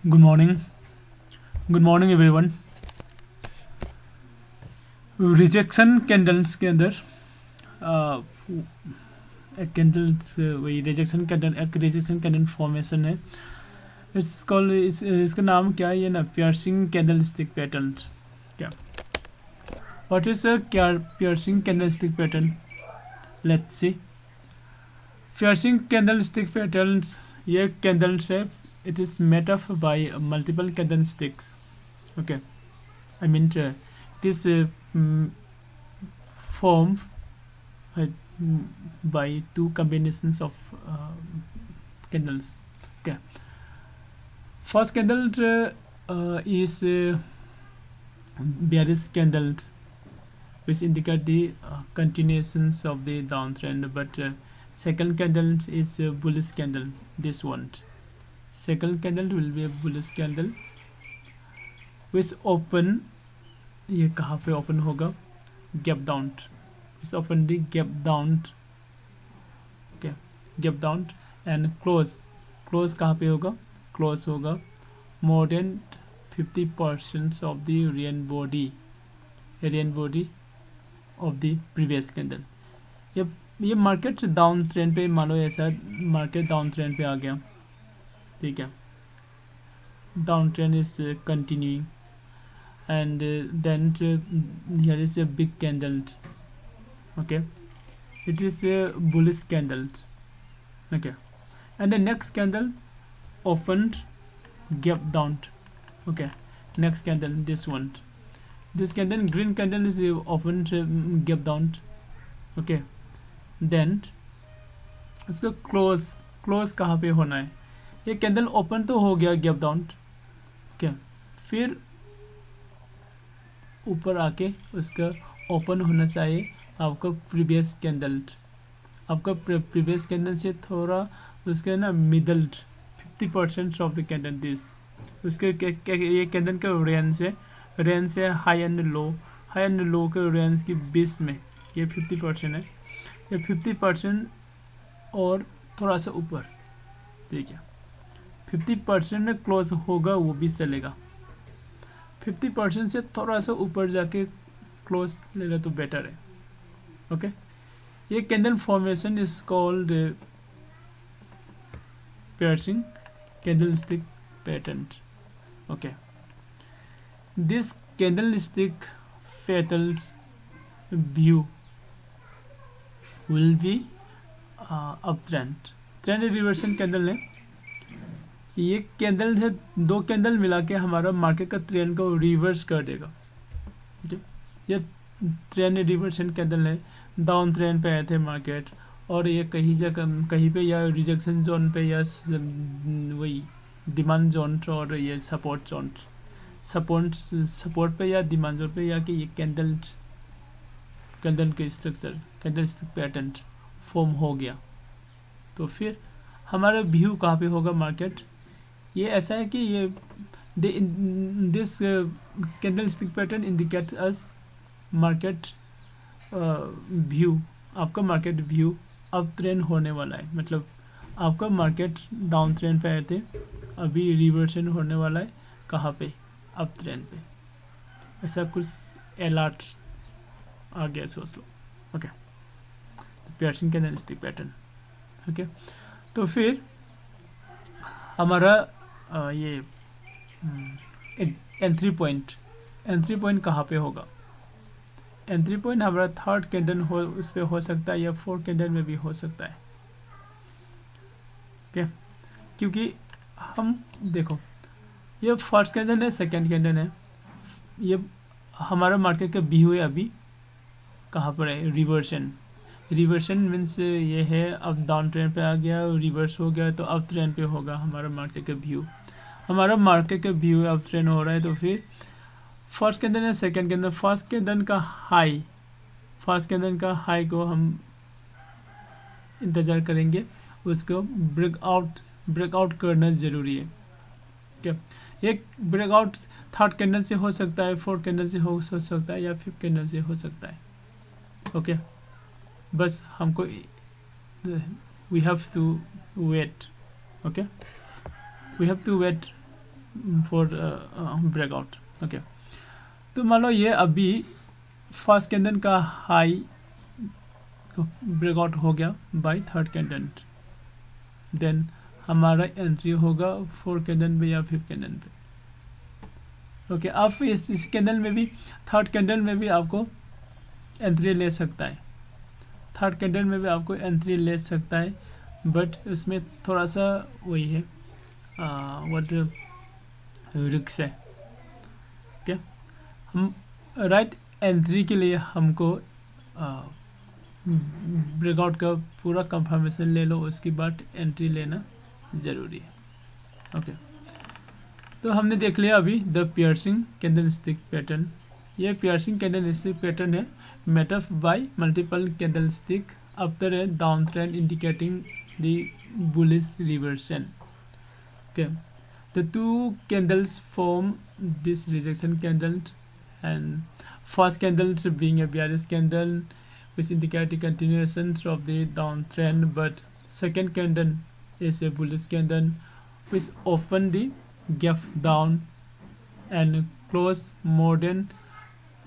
Good morning everyone. Rejection candles के अंदर एक कैंडल्स वही रिजेक्शन कैंडल एक रिजेक्शन कैंडल फॉर्मेशन है। इट्स कॉल्ड इसका नाम क्या है ये ना, पियर्सिंग कैंडल स्टिक पैटर्न। क्या व्हाट इज क्या piercing candle stick pattern? Let's see. Piercing candle stick patterns ये कैंडल्स है, it is made up by multiple candlesticks. Okay, I mean it is formed uh, by two combinations of candles. Okay, first candle is bearish candle, which indicate the continuations of the downtrend, but second candle is bullish candle. This one, second candle will be a bullish candle which open, ये कहाँ पे open होगा? Gap down, इस open the gap down. Okay, gap down and close कहाँ पे होगा? Close होगा more than 50% of the rayon body of the previous candle. ये मार्केट डाउन ट्रेंड पे, मान लो ऐसा मार्केट डाउन ट्रेंड पे आ गया, ठीक है, downtrend is continuing, and then here is a big candle. Okay, it is a bullish candle. Okay, and the next candle opened gap down. Okay, next candle, this candle, green candle, is opened gap down. Okay, then इसको close कहाँ पे होना है? ये candle open तो हो गया gap down, क्या फिर ऊपर आके उसका ओपन होना चाहिए आपका प्रीवियस कैंडल से थोड़ा उसके ना middle 50% of the candle this उसके ये कैंडल का रेंज है हाई एंड लो के रेंज की 20 में ये 50% है, ये 50% और थोड़ा सा ऊपर, ठीक है, 50% में क्लोज होगा वो भी चलेगा, 50% से थोड़ा सा ऊपर जाके क्लोज लेगा तो बेटर है। ओके, ये candle formation is called piercing candlestick pattern. Okay, this candlestick patterns view will be up trend reversion candle है। ये कैंडल से दो कैंडल मिला के हमारा मार्केट का ट्रेंड को रिवर्स कर देगा। ये ट्रेंड रिवर्सन कैंडल है, डाउन ट्रेंड पे आए थे मार्केट और ये कहीं पे या रिजेक्शन जोन पे या वही डिमांड जोन और ये सपोर्ट पे या डिमांड जोन पे या कि ये कैंडल के स्ट्रक्चर कैंडल पैटर्न फॉर्म हो गया तो फिर हमारा व्यू कहाँ पे होगा मार्केट? ये ऐसा है कि ये this candlestick pattern indicates us market view, आपका मार्केट व्यू अप ट्रेंड होने वाला है, मतलब आपका मार्केट डाउन ट्रेंड पे आए थे, अभी रिवर्सन होने वाला है कहाँ पे? अप ट्रेंड पे। ऐसा कुछ अलर्ट आ गया, सोच लो। Okay, piercing candlestick pattern. Okay, तो फिर हमारा ये एंट्री पॉइंट कहाँ पे होगा? एंट्री पॉइंट हमारा थर्ड कैंडल हो उस पर हो सकता है या फोर्थ कैंडल में भी हो सकता है। ओके, क्योंकि हम देखो ये फर्स्ट कैंडल है, सेकंड कैंडल है, ये हमारा मार्केट का व्यू है अभी कहाँ पर है? रिवर्सन मीन्स ये है अब डाउन ट्रेंड पे आ गया, रिवर्स हो गया तो अप ट्रेंड पे होगा हमारा मार्केट का व्यू। हमारा मार्केट का व्यू अप ट्रेंड हो रहा है तो फिर फर्स्ट कैंडल है, सेकंड कैंडल, फर्स्ट कैंडल का हाई को हम इंतज़ार करेंगे, उसको ब्रेकआउट करना ज़रूरी है। क्या ये ब्रेकआउट थर्ड कैंडल से हो सकता है, फोर्थ कैंडल से हो सकता है या फिफ्थ कैंडल से हो सकता है। ओके, बस हमको we have to wait. Okay, we have to wait for breakout. Okay, तो मान लो ये अभी फर्स्ट कैंडल का हाई ब्रेकआउट हो गया बाय थर्ड कैंडल, देन हमारा एंट्री होगा फोर्थ कैंडल पे या फिफ्थ कैंडल पे। ओके, आप इस कैंडल में भी, थर्ड कैंडल में भी आपको एंट्री ले सकता है, थर्ड कैंडल में भी आपको एंट्री ले सकता है, बट उसमें थोड़ा सा वही है व्हाट रिस्क है। ओके, हम राइट एंट्री के लिए हमको ब्रेकआउट का पूरा कंफर्मेशन ले लो, उसके बाद एंट्री लेना ज़रूरी है। ओके, तो हमने देख लिया अभी द पियर्सिंग कैंडलस्टिक पैटर्न। ये पियर्सिंग कैंडलस्टिक पैटर्न है made up by multiple candlestick after a down trend indicating the bullish reversion. Okay, the two candles form this rejection candle, and first candle being a bearish candle which indicate the continuation of the downtrend, but second candle is a bullish candle which open the gap down and close more than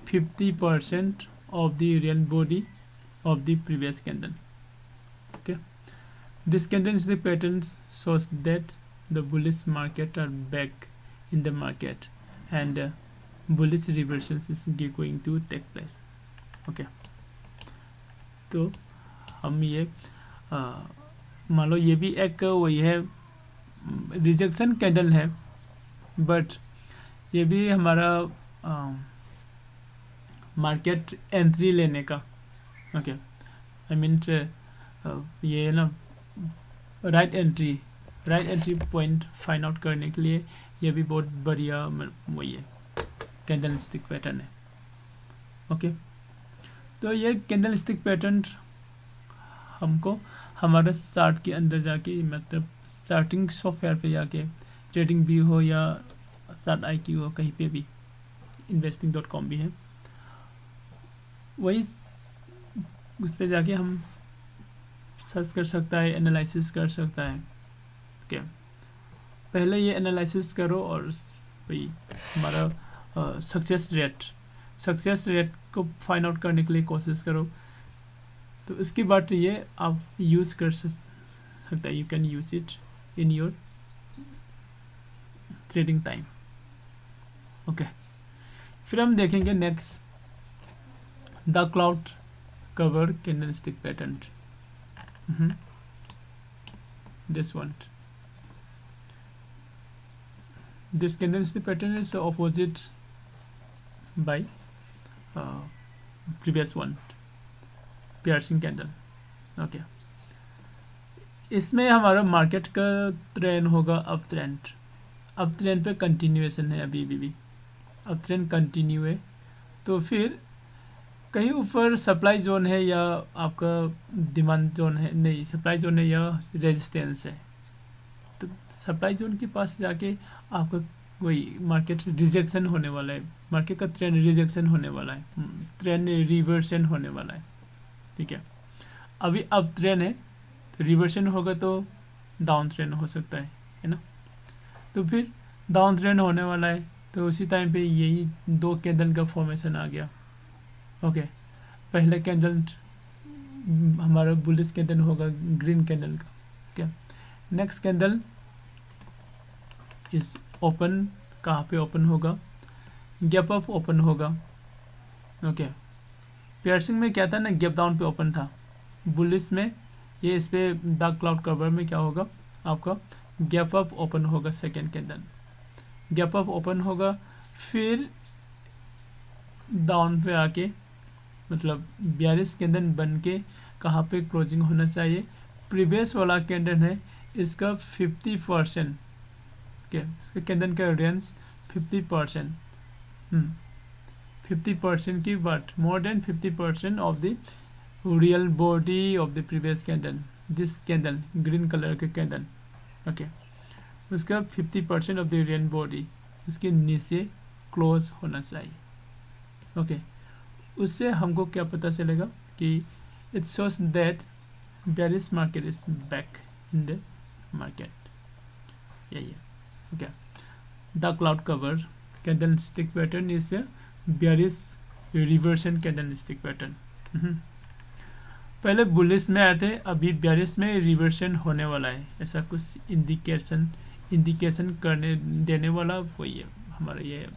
50% of the real body of the previous candle. Okay, this candle is the pattern shows that the bullish market are back in the market and bullish reversions is going to take place. Okay, तो हम ये मान लो ये भी एक वही है रिजेक्शन कैंडल है, बट ये भी हमारा मार्केट एंट्री लेने का। ओके, आई मीन ये ना right entry point find out करने के लिए ये भी बहुत बढ़िया वही है कैंडलस्टिक पैटर्न है। ओके, तो ये कैंडलस्टिक पैटर्न हमको हमारे चार्ट के अंदर जाके, मतलब चार्टिंग सॉफ्टवेयर पे जाके, ट्रेडिंग भी हो या चार्ट IQ हो, कहीं पे भी, investing.com भी है, वही उस पर जाके हम सर्च कर सकता है, एनालिसिस कर सकता है। ओके, पहले ये एनालिसिस करो और भाई हमारा सक्सेस रेट को फाइंड आउट करने के लिए कोशिश करो, तो उसके बाद ये आप यूज़ कर सकता है, you can use it in your trading time. Okay, फिर हम देखेंगे next the cloud cover candlestick pattern, this one. This candlestick pattern is opposite by previous one, piercing candle. Okay, इसमें हमारा मार्केट का ट्रेंड होगा अप ट्रेंड पे continuation है, अभी भी अप ट्रेंड कंटिन्यू है, तो फिर कहीं ऊपर सप्लाई जोन है या आपका डिमांड जोन है, नहीं सप्लाई जोन है या रेजिस्टेंस है, तो सप्लाई जोन के पास जाके आपका वही मार्केट रिजेक्शन होने वाला है, मार्केट का ट्रेंड रिजेक्शन होने वाला है, ट्रेंड रिवर्सन होने वाला है। ठीक है, अभी अब ट्रेंड है तो रिवर्सन होगा तो डाउन ट्रेंड हो सकता है ना, तो फिर डाउन ट्रेंड होने वाला है, तो उसी टाइम पे यही दो कैंडल का फॉर्मेशन आ गया। ओके, पहले कैंडल हमारा बुलिश कैंडल होगा ग्रीन कैंडल का। ओके, नेक्स्ट कैंडल इस ओपन, कहाँ पे ओपन होगा, गैप अप ओपन होगा। ओके, पियर्सिंग में क्या था ना, गैप डाउन पे ओपन था, बुलिश में ये इस पे डार्क क्लाउड कवर में क्या होगा, आपका गैप अप ओपन होगा, second candle gap up open होगा, फिर डाउन पे आके मतलब 42 कैंडल बन के कहाँ पे क्लोजिंग होना चाहिए, प्रीवियस वाला कैंडल है इसका 50%, ओके, इसका कैंडल का रेंज 50%, 50% की but more than 50% of the real body of the previous candle, this candle green colour के कैंडल। ओके, उसका 50% ऑफ द रियल बॉडी उसके नीचे क्लोज होना चाहिए। ओके, उससे हमको क्या पता चलेगा कि it shows that bearish market is back in the market, यही है। Okay, the cloud cover candlestick pattern is bearish reversion candlestick pattern. पहले बुलिश में आए थे, अभी बेयरिश में रिवर्सन होने वाला है, ऐसा कुछ इंडिकेशन करने देने वाला वही है हमारा ये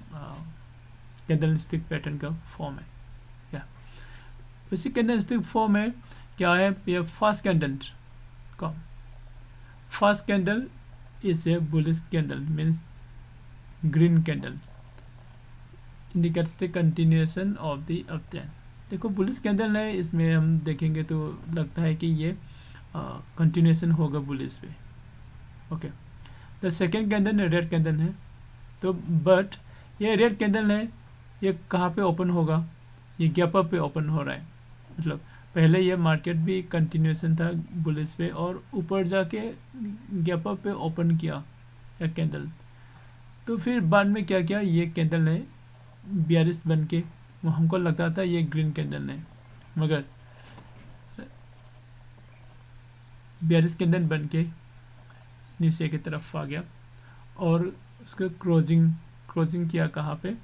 कैंडलस्टिक पैटर्न का फॉर्म है। क्या उसी कैंडलस्टिक फॉर्म है क्या है, ये फर्स्ट कैंडल का first candle is a bullish candle means green candle indicates the continuation of the uptrend. देखो बुलिश कैंडल है, इसमें हम देखेंगे तो लगता है कि ये कंटिन्यूएशन होगा बुलिश पे। Okay, the second candle red candle है, तो बट ये रेड कैंडल है, ये कहाँ पे ओपन होगा, ये गैप अप पे ओपन हो रहा है। मतलब पहले ये मार्केट भी कंटिन्यूएशन था बुलिश पे और ऊपर जाके गैप अप पे ओपन किया एक कैंडल, तो फिर बाद में क्या किया, ये कैंडल है बेयरिश बन के, हमको लगता था ये ग्रीन कैंडल है, मगर बेयरिश कैंडल बन के नीचे की तरफ आ गया और उसका क्लोजिंग किया कहाँ पे,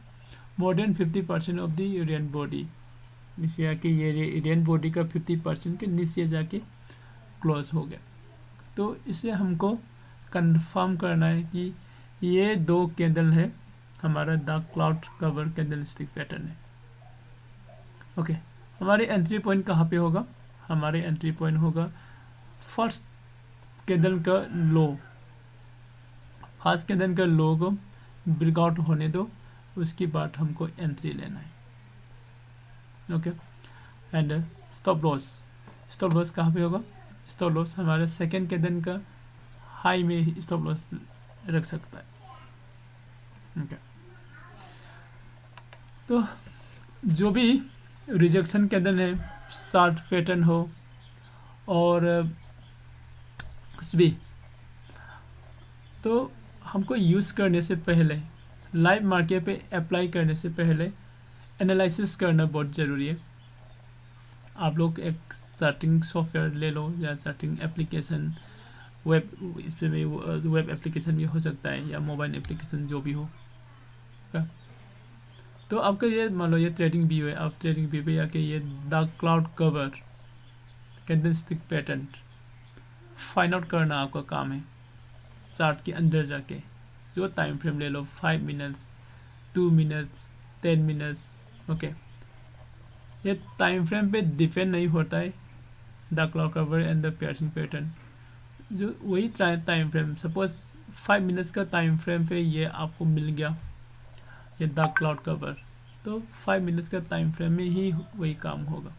more than 50% of the यूरियन body, नीचे आके ये यूरियन बॉडी का 50% के नीचे जाके क्लोज हो गया। तो इसे हमको कंफर्म करना है कि ये दो कैंडल है हमारा the cloud cover candlestick pattern है। ओके, हमारे एंट्री पॉइंट कहाँ पे होगा, हमारे एंट्री पॉइंट होगा फर्स्ट कैंडल का लो, फर्स्ट कैंडल का लो को ब्रेकआउट होने दो, उसके बाद हमको एंट्री लेना है। ओके, एंड स्टॉप लॉस कहाँ पे होगा, स्टॉप लॉस हमारे सेकेंड कैंडल का हाई में स्टॉप लॉस रख सकता है। ओके, तो जो भी रिजेक्शन कैंडल है, शार्ट पैटर्न हो और कुछ भी, तो हमको यूज़ करने से पहले, लाइव मार्केट पे अप्लाई करने से पहले एनालिसिस करना बहुत ज़रूरी है। आप लोग एक चार्टिंग सॉफ्टवेयर ले लो या चार्टिंग एप्लीकेशन, वेब एप्लीकेशन भी हो सकता है या मोबाइल एप्लीकेशन जो भी हो। तो आपका ये मान लो ये ट्रेडिंग व्यू है, आप ट्रेडिंग व्यू पे आके ये the cloud cover candlestick pattern find out करना आपका काम है। चार्ट के अंदर जाके जो टाइम फ्रेम ले लो, 5 मिनट्स, 2 मिनट्स, 10 मिनट्स। ओके, ये टाइम फ्रेम पे डिपेंड नहीं होता है the cloud cover and the piercing pattern. जो वही टाइम फ्रेम, सपोज 5 मिनट्स का टाइम फ्रेम पे ये आपको मिल गया ये द क्लाउड कवर, तो 5 मिनट्स का टाइम फ्रेम में ही वही काम होगा।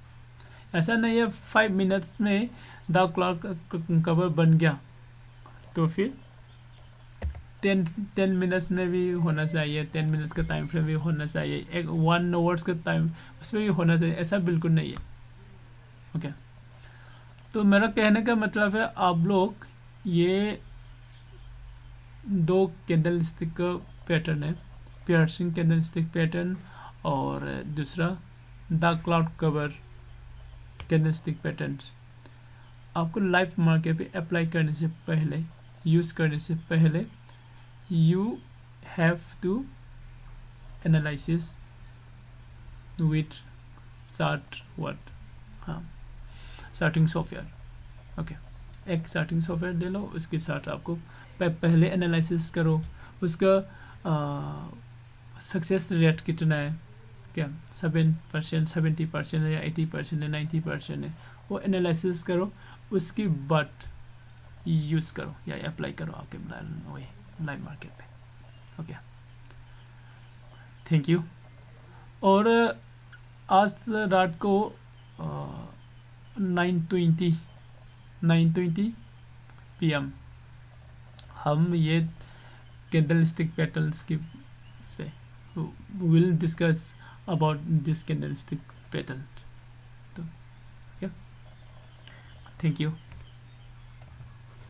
ऐसा नहीं है 5 मिनट्स में द क्लाउड कवर बन गया तो फिर 10 मिनट्स में भी होना चाहिए, 10 मिनट्स का टाइम फ्रेम भी होना चाहिए, एक 1 आवर्स का टाइम उसमें भी होना चाहिए, ऐसा बिल्कुल नहीं है। ओके, तो मेरा कहने का मतलब है आप लोग ये दो कैंडलस्टिक का पैटर्न है, पियर्सिंग कैंडलस्टिक पैटर्न और दूसरा the cloud cover candlestick pattern, आपको लाइव मार्केट पे अप्लाई करने से पहले, यूज़ करने से पहले you have to analysis with chart what हाँ चार्टिंग सॉफ्टवेयर। ओके, एक चार्टिंग सॉफ्टवेयर ले लो, उसके साथ आपको पहले एनालिसिस करो उसका सक्सेस रेट कितना है, क्या 7%, 70% है या 80% है, 90% है, वो एनालिसिस करो, उसके बाद यूज़ करो या अप्लाई करो आपके लाइव मार्केट पे। Okay, thank you. और आज रात को 9:20 PM हम ये कैंडलस्टिक पैटर्न्स की पे will discuss about this candlestick pattern. तो थैंक यू।